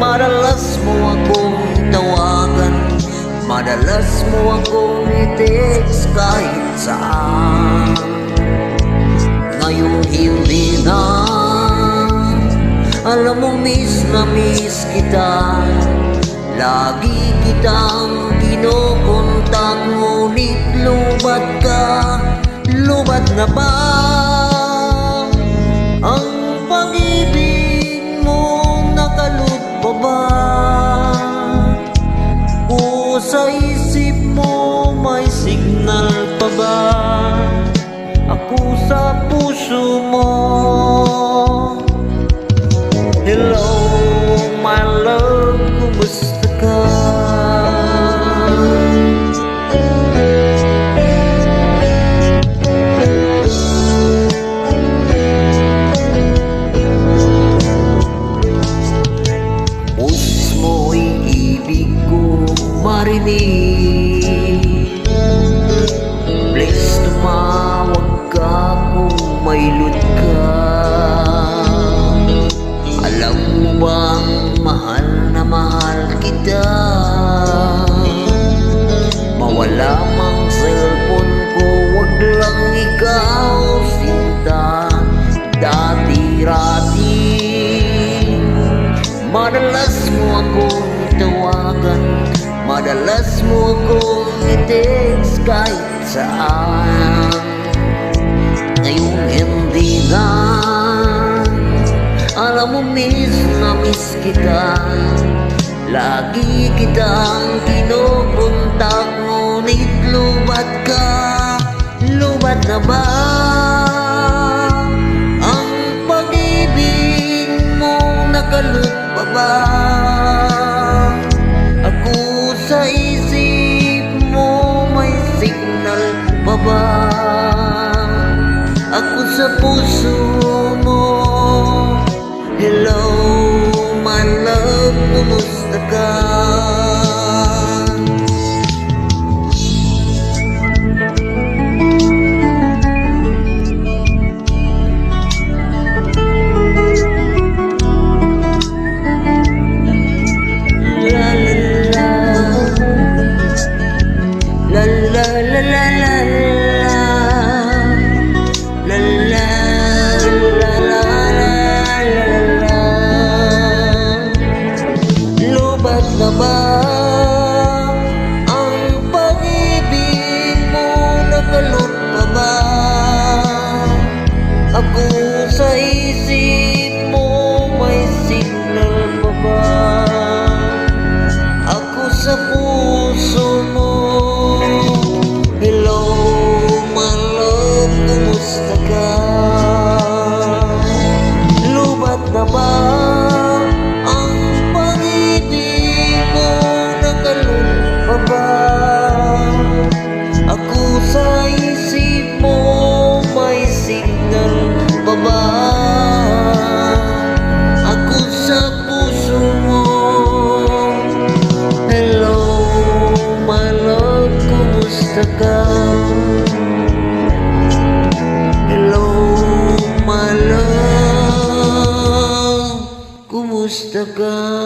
Madalas mo akong tawagan, madalas mo akong i-text kahit saan. Ngayong hindi na, alam mo miss na miss kita. Lagi kitang kinukontak, ngunit lubat ka. Lubat na ba ang pag-ibig mo? Nakalot pa ba? Kung sa isip mo may signal pa ba? Ako sa puso mo. Hello my love, kumusta ka? Pusos mo'y ibig ko marinig. Please tumawag ka kung may loot ka. Alam mo bang mahal na mahal kita? Mawala mang cellphone ko, wag lang ikaw sinta. Dati-rati madalas mo akong tawagan, madalas mo akong i-text kahit saan. Ngayong hindi na, alam mo miss na miss kita. Lagi kitang kinukontak, ngunit lubat ka. Lubat na ba ang pag-ibig mo? Nakalot pa ba? Ako sa isip mo may signal pa ba? Ako sa puso mo. Hello my love, kumusta ka? La la la la la la la la la la. Lubat na ba ang pag-ibig mo? Nakalot pa ba? Ako sa isip mo may signal pa ba? Ako sa puso mo. Hello my love, kumusta ka? Lubat na ba ang pag-ibig mo? Nakalot pa ba? Ako sa isip mo may signal pa ba? Ako sa puso mo. Hello my love, kumusta ka? Hello my love, kumusta ka?